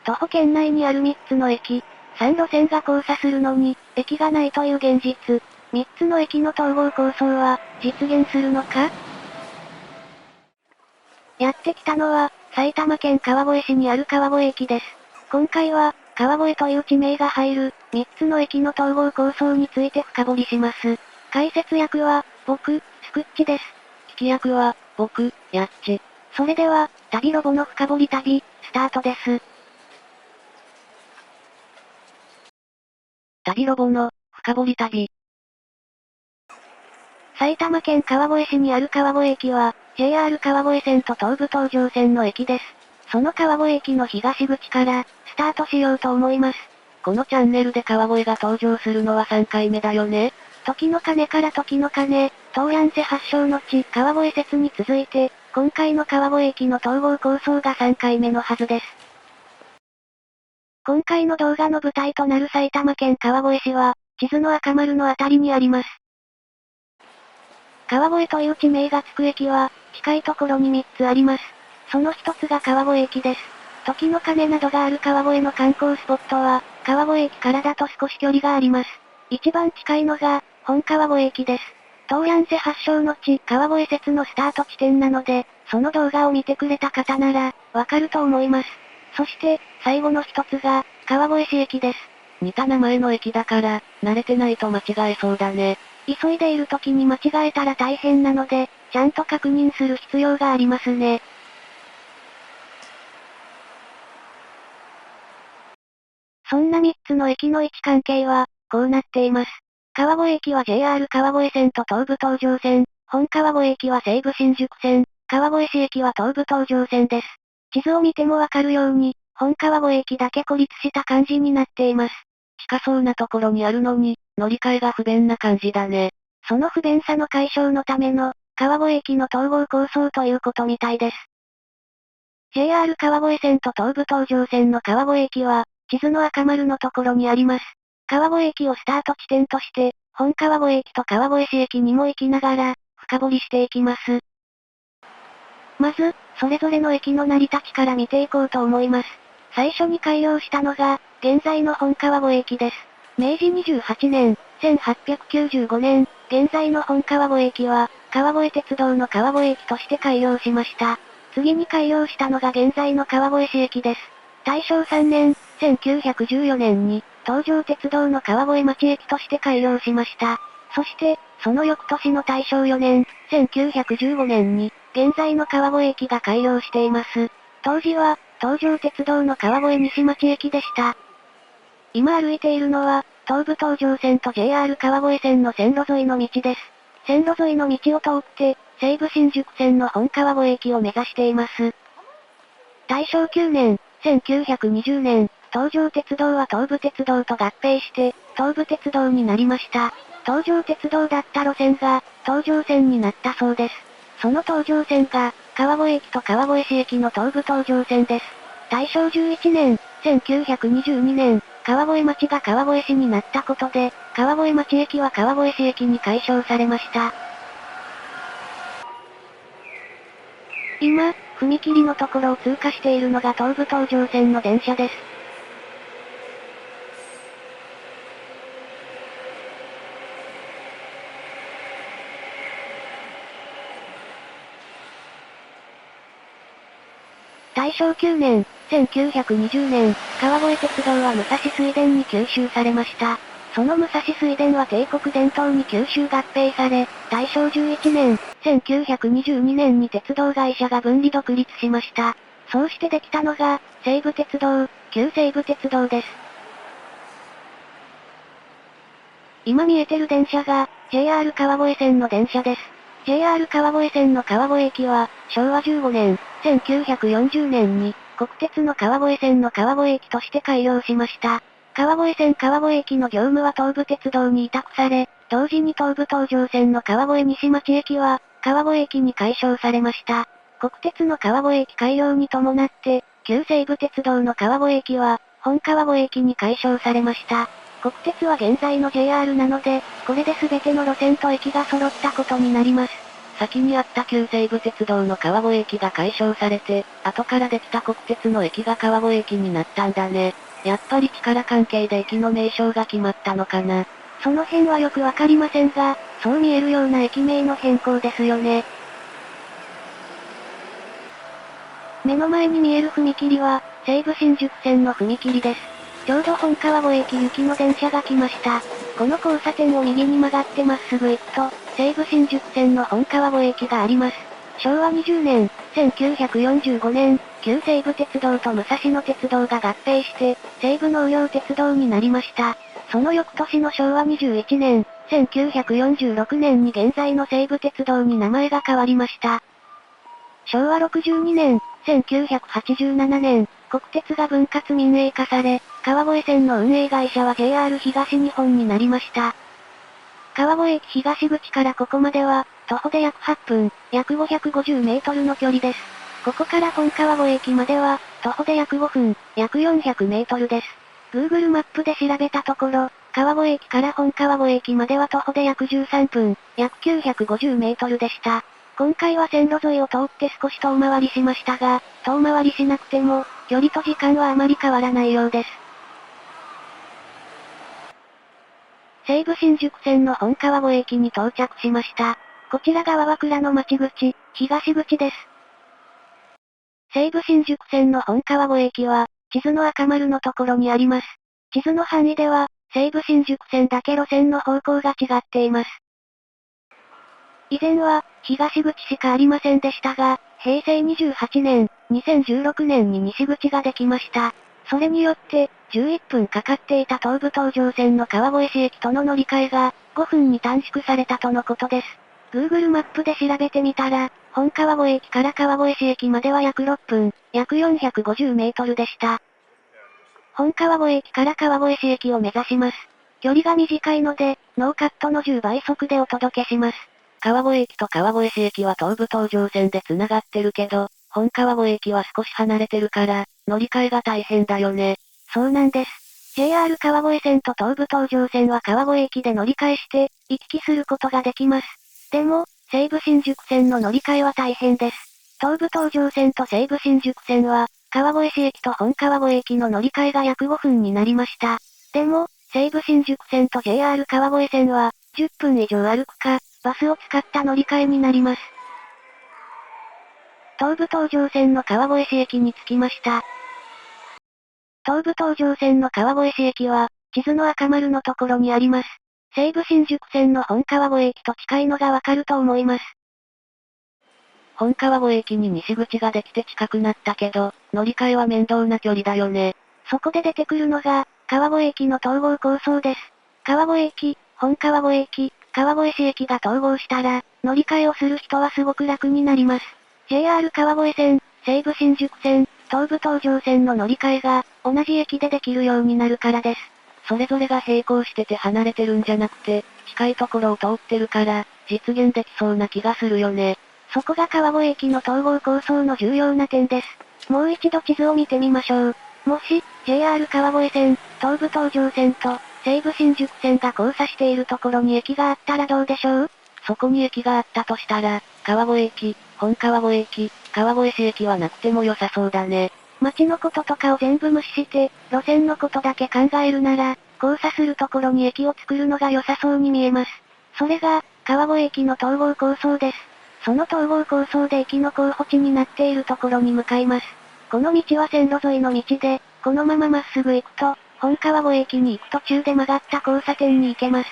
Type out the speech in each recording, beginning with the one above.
徒歩圏内にある3つの駅、3路線が交差するのに、駅がないという現実。3つの駅の統合構想は、実現するのか？やってきたのは、埼玉県川越市にある川越駅です。今回は、川越という地名が入る、3つの駅の統合構想について深掘りします。解説役は、僕、スクッチです。聞き役は、僕、やっち。それでは、旅ロボの深掘り旅、スタートです。旅ロボの、深掘り旅。埼玉県川越市にある川越駅は、JR 川越線と東武東上線の駅です。その川越駅の東口から、スタートしようと思います。このチャンネルで川越が登場するのは3回目だよね。時の鐘から時の鐘、東安瀬発祥の地、川越説に続いて、今回の川越駅の統合構想が3回目のはずです。今回の動画の舞台となる埼玉県川越市は、地図の赤丸のあたりにあります。川越という地名がつく駅は、近いところに3つあります。その1つが川越駅です。時の鐘などがある川越の観光スポットは、川越駅からだと少し距離があります。一番近いのが、本川越駅です。東安瀬発祥の地、川越説のスタート地点なので、その動画を見てくれた方なら、わかると思います。そして、最後の一つが、川越市駅です。似た名前の駅だから、慣れてないと間違えそうだね。急いでいる時に間違えたら大変なので、ちゃんと確認する必要がありますね。そんな3つの駅の位置関係は、こうなっています。川越駅は JR 川越線と東武東上線、本川越駅は西武新宿線、川越市駅は東武東上線です。地図を見てもわかるように、本川越駅だけ孤立した感じになっています。近そうなところにあるのに、乗り換えが不便な感じだね。その不便さの解消のための、川越駅の統合構想ということみたいです。JR 川越線と東武東上線の川越駅は、地図の赤丸のところにあります。川越駅をスタート地点として、本川越駅と川越市駅にも行きながら、深掘りしていきます。まず、それぞれの駅の成り立ちから見ていこうと思います。最初に開業したのが、現在の本川越駅です。明治28年、1895年、現在の本川越駅は、川越鉄道の川越駅として開業しました。次に開業したのが現在の川越市駅です。大正3年、1914年に、東上鉄道の川越町駅として開業しました。そして、その翌年の大正4年、1915年に、現在の川越駅が開業しています。当時は、東上鉄道の川越西町駅でした。今歩いているのは、東武東上線と JR 川越線の線路沿いの道です。線路沿いの道を通って、西武新宿線の本川越駅を目指しています。大正9年、1920年、東上鉄道は東武鉄道と合併して、東武鉄道になりました。東上鉄道だった路線が、東上線になったそうです。その東上線が、川越駅と川越市駅の東武東上線です。大正11年、1922年、川越町が川越市になったことで、川越町駅は川越市駅に改称されました。今、踏切のところを通過しているのが東武東上線の電車です。大正9年、1920年、川越鉄道は武蔵水田に吸収されました。その武蔵水田は帝国電灯に吸収合併され、大正11年、1922年に鉄道会社が分離独立しました。そうしてできたのが、西武鉄道、旧西武鉄道です。今見えてる電車が、JR 川越線の電車です。JR 川越線の川越駅は、昭和15年、1940年に、国鉄の川越線の川越駅として開業しました。川越線川越駅の業務は東武鉄道に委託され、同時に東武東上線の川越西町駅は、川越駅に改称されました。国鉄の川越駅開業に伴って、旧西武鉄道の川越駅は、本川越駅に改称されました。国鉄は現在の JR なので、これで全ての路線と駅が揃ったことになります。先にあった旧西武鉄道の川越駅が解消されて、後からできた国鉄の駅が川越駅になったんだね。やっぱり力関係で駅の名称が決まったのかな。その辺はよくわかりませんが、そう見えるような駅名の変更ですよね。目の前に見える踏切は、西武新宿線の踏切です。ちょうど本川越駅行きの電車が来ました。この交差点を右に曲がってまっすぐ行くと、西武新宿線の本川越駅があります。昭和20年、1945年、旧西武鉄道と武蔵野鉄道が合併して、西武農業鉄道になりました。その翌年の昭和21年、1946年に現在の西武鉄道に名前が変わりました。昭和62年、1987年、国鉄が分割民営化され、川越線の運営会社は JR 東日本になりました。川越駅東口からここまでは、徒歩で約8分、約550メートルの距離です。ここから本川越駅までは、徒歩で約5分、約400メートルです。Google マップで調べたところ、川越駅から本川越駅までは徒歩で約13分、約950メートルでした。今回は線路沿いを通って少し遠回りしましたが、遠回りしなくても、距離と時間はあまり変わらないようです。西武新宿線の本川越駅に到着しました。こちら側は蔵の町口、東口です。西武新宿線の本川越駅は、地図の赤丸のところにあります。地図の範囲では、西武新宿線だけ路線の方向が違っています。以前は、東口しかありませんでしたが、平成28年、2016年に西口ができました。それによって、11分かかっていた東武東上線の川越市駅との乗り換えが、5分に短縮されたとのことです。Google マップで調べてみたら、本川越駅から川越市駅までは約6分、約450メートルでした。本川越駅から川越市駅を目指します。距離が短いので、ノーカットの10倍速でお届けします。川越駅と川越市駅は東武東上線で繋がってるけど、本川越駅は少し離れてるから、乗り換えが大変だよね。そうなんです。JR 川越線と東武東上線は川越駅で乗り換えして、行き来することができます。でも、西武新宿線の乗り換えは大変です。東武東上線と西武新宿線は、川越市駅と本川越駅の乗り換えが約5分になりました。でも、西武新宿線と JR 川越線は、10分以上歩くか、バスを使った乗り換えになります。東武東上線の川越市駅に着きました。東武東上線の川越市駅は、地図の赤丸のところにあります。西武新宿線の本川越駅と近いのがわかると思います。本川越駅に西口ができて近くなったけど、乗り換えは面倒な距離だよね。そこで出てくるのが、川越駅の統合構想です。川越駅、本川越駅、川越市駅が統合したら、乗り換えをする人はすごく楽になります。JR 川越線、西武新宿線、東武東上線の乗り換えが、同じ駅でできるようになるからです。それぞれが並行してて離れてるんじゃなくて、近いところを通ってるから、実現できそうな気がするよね。そこが川越駅の統合構想の重要な点です。もう一度地図を見てみましょう。もし、JR 川越線、東武東上線と、西武新宿線が交差しているところに駅があったらどうでしょう？そこに駅があったとしたら、川越駅、本川越駅、川越市駅はなくても良さそうだね。街のこととかを全部無視して、路線のことだけ考えるなら、交差するところに駅を作るのが良さそうに見えます。それが、川越駅の統合構想です。その統合構想で駅の候補地になっているところに向かいます。この道は線路沿いの道で、このまままっすぐ行くと、本川越駅に行く途中で曲がった交差点に行けます。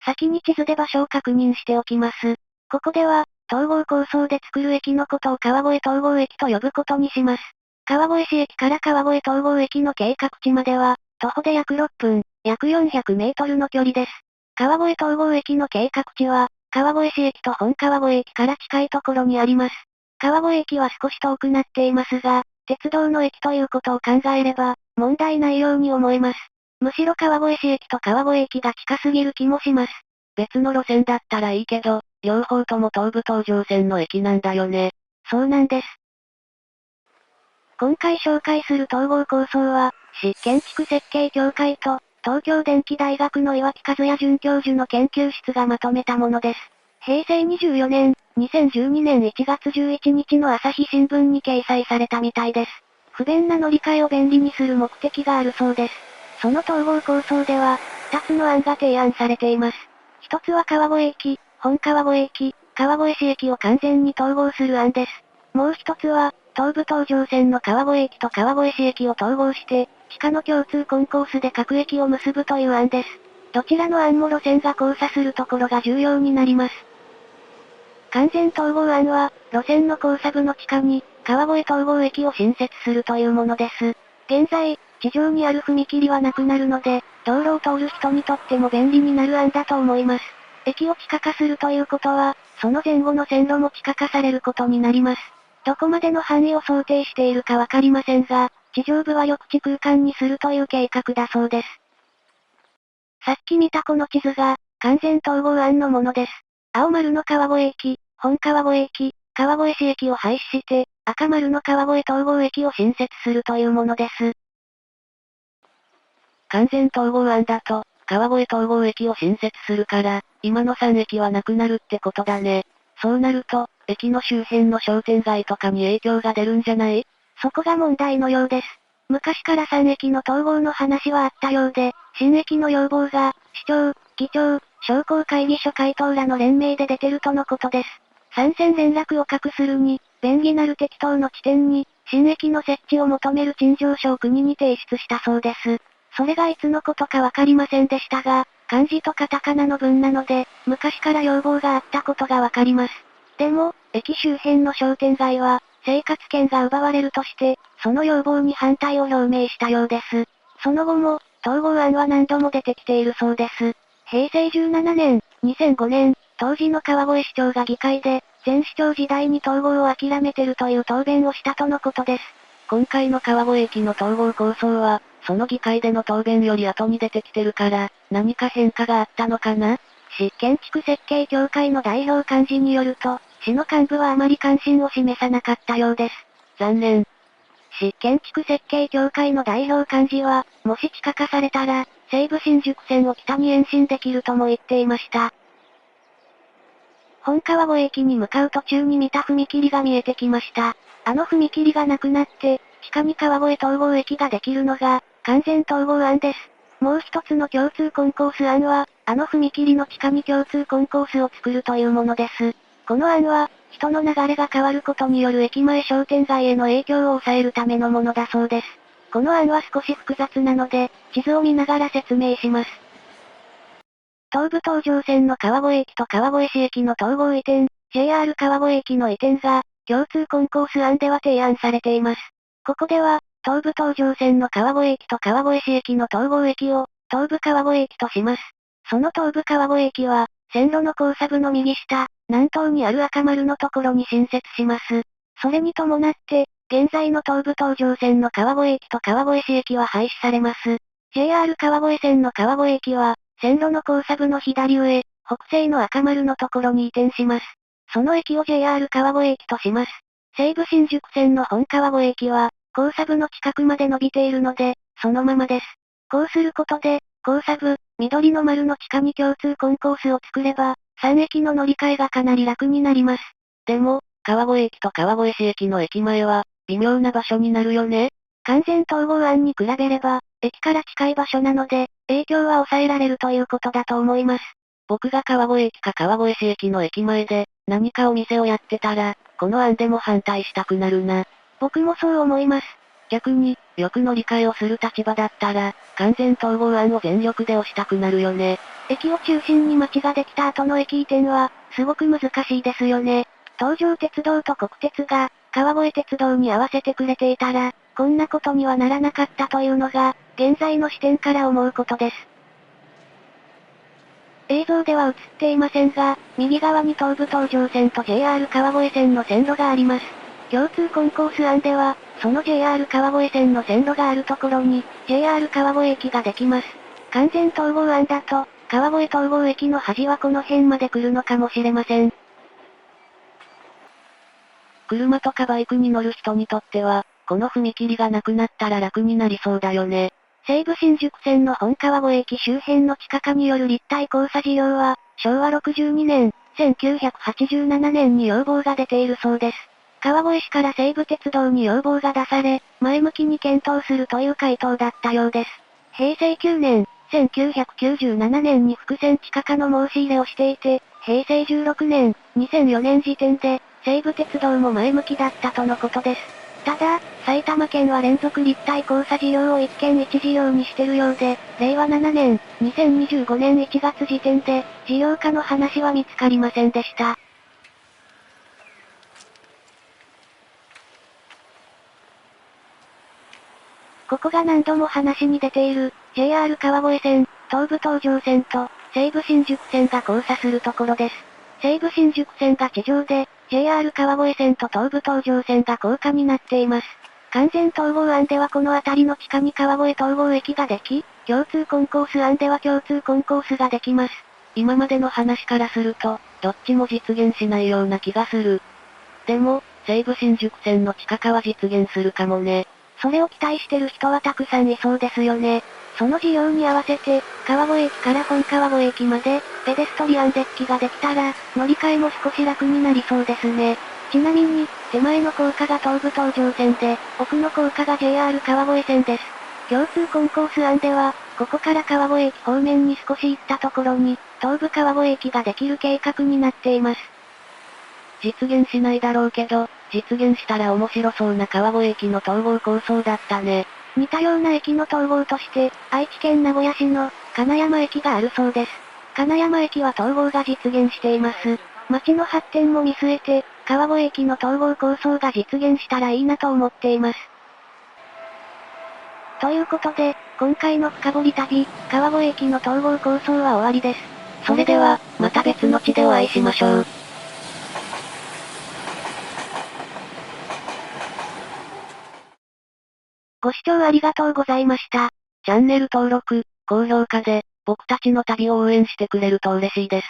先に地図で場所を確認しておきます。ここでは、統合構想で作る駅のことを川越統合駅と呼ぶことにします。川越市駅から川越統合駅の計画地までは、徒歩で約6分、約400メートルの距離です。川越統合駅の計画地は、川越市駅と本川越駅から近いところにあります。川越駅は少し遠くなっていますが、鉄道の駅ということを考えれば、問題ないように思えます。むしろ川越市駅と川越駅が近すぎる気もします。別の路線だったらいいけど、両方とも東武東上線の駅なんだよね。そうなんです。今回紹介する統合構想は、市建築設計協会と、東京電機大学の岩木和也准教授の研究室がまとめたものです。平成24年、2012年1月11日の朝日新聞に掲載されたみたいです。不便な乗り換えを便利にする目的があるそうです。その統合構想では、2つの案が提案されています。1つは川越駅、本川越駅、川越市駅を完全に統合する案です。もう1つは、東武東上線の川越駅と川越市駅を統合して、地下の共通コンコースで各駅を結ぶという案です。どちらの案も路線が交差するところが重要になります。完全統合案は、路線の交差部の地下に、川越統合駅を新設するというものです。現在、地上にある踏切はなくなるので、道路を通る人にとっても便利になる案だと思います。駅を地下化するということは、その前後の線路も地下化されることになります。どこまでの範囲を想定しているかわかりませんが、地上部は緑地空間にするという計画だそうです。さっき見たこの地図が、完全統合案のものです。青丸の川越駅、本川越駅、川越市駅を廃止して、赤丸の川越統合駅を新設するというものです。完全統合案だと、川越統合駅を新設するから、今の3駅はなくなるってことだね。そうなると、駅の周辺の商店街とかに影響が出るんじゃない？そこが問題のようです。昔から3駅の統合の話はあったようで、新駅の要望が、市長、議長、商工会議所会頭らの連名で出てるとのことです。参戦連絡を確するに、便宜なる適当の地点に、新駅の設置を求める陳情書を国に提出したそうです。それがいつのことかわかりませんでしたが、漢字とカタカナの文なので、昔から要望があったことがわかります。でも、駅周辺の商店街は、生活圏が奪われるとして、その要望に反対を表明したようです。その後も、統合案は何度も出てきているそうです。平成17年、2005年、当時の川越市長が議会で、前市長時代に統合を諦めてるという答弁をしたとのことです。今回の川越駅の統合構想は、その議会での答弁より後に出てきてるから、何か変化があったのかな？市建築設計協会の代表幹事によると、市の幹部はあまり関心を示さなかったようです。残念。市建築設計協会の代表幹事は、もし地下化されたら、西武新宿線を北に延伸できるとも言っていました。本川越駅に向かう途中に見た踏切が見えてきました。あの踏切がなくなって、地下に川越統合駅ができるのが、完全統合案です。もう一つの共通コンコース案は、あの踏切の地下に共通コンコースを作るというものです。この案は、人の流れが変わることによる駅前商店街への影響を抑えるためのものだそうです。この案は少し複雑なので、地図を見ながら説明します。東武東上線の川越駅と川越市駅の統合移転、JR 川越駅の移転が、共通コンコース案では提案されています。ここでは、東武東上線の川越駅と川越市駅の統合駅を、東武川越駅とします。その東武川越駅は、線路の交差部の右下、南東にある赤丸のところに新設します。それに伴って、現在の東武東上線の川越駅と川越市駅は廃止されます。JR 川越線の川越駅は、線路の交差部の左上、北西の赤丸のところに移転します。その駅を JR 川越駅とします。西武新宿線の本川越駅は、交差部の近くまで伸びているので、そのままです。こうすることで、交差部、緑の丸の地下に共通コンコースを作れば、3駅の乗り換えがかなり楽になります。でも、川越駅と川越市駅の駅前は、微妙な場所になるよね。完全統合案に比べれば、駅から近い場所なので、影響は抑えられるということだと思います。僕が川越駅か川越市駅の駅前で、何かお店をやってたら、この案でも反対したくなるな。僕もそう思います。逆に、よく乗り換えをする立場だったら、完全統合案を全力で押したくなるよね。駅を中心に街ができた後の駅移転は、すごく難しいですよね。東上鉄道と国鉄が、川越鉄道に合わせてくれていたら、こんなことにはならなかったというのが、現在の視点から思うことです。映像では映っていませんが、右側に東武東上線と JR 川越線の線路があります。共通コンコース案では、その JR 川越線の線路があるところに、JR 川越駅ができます。完全統合案だと、川越統合駅の端はこの辺まで来るのかもしれません。車とかバイクに乗る人にとっては、この踏切がなくなったら楽になりそうだよね。西武新宿線の本川越駅周辺の地下化による立体交差事業は、昭和62年、1987年に要望が出ているそうです。川越市から西武鉄道に要望が出され、前向きに検討するという回答だったようです。平成9年、1997年に複線地下化の申し入れをしていて、平成16年、2004年時点で、西武鉄道も前向きだったとのことです。ただ、埼玉県は連続立体交差事業を一件一事業にしてるようで、令和7年、2025年1月時点で、事業化の話は見つかりませんでした。ここが何度も話に出ている、JR 川越線、東武東上線と、西武新宿線が交差するところです。西武新宿線が地上で、JR 川越線と東武東上線が高架になっています。完全統合案ではこの辺りの地下に川越統合駅ができ、共通コンコース案では共通コンコースができます。今までの話からすると、どっちも実現しないような気がする。でも、西武新宿線の地下化は実現するかもね。それを期待してる人はたくさんいそうですよね。その事業に合わせて、川越駅から本川越駅まで、ペデストリアンデッキができたら、乗り換えも少し楽になりそうですね。ちなみに、手前の高架が東武東上線で、奥の高架が JR 川越線です。共通コンコース案では、ここから川越駅方面に少し行ったところに、東武川越駅ができる計画になっています。実現しないだろうけど、実現したら面白そうな川越駅の統合構想だったね。似たような駅の統合として、愛知県名古屋市の、金山駅があるそうです。金山駅は統合が実現しています。街の発展も見据えて、川越駅の統合構想が実現したらいいなと思っています。ということで、今回の深掘り旅、川越駅の統合構想は終わりです。それでは、また別の地でお会いしましょう。ご視聴ありがとうございました。チャンネル登録、高評価で、僕たちの旅を応援してくれると嬉しいです。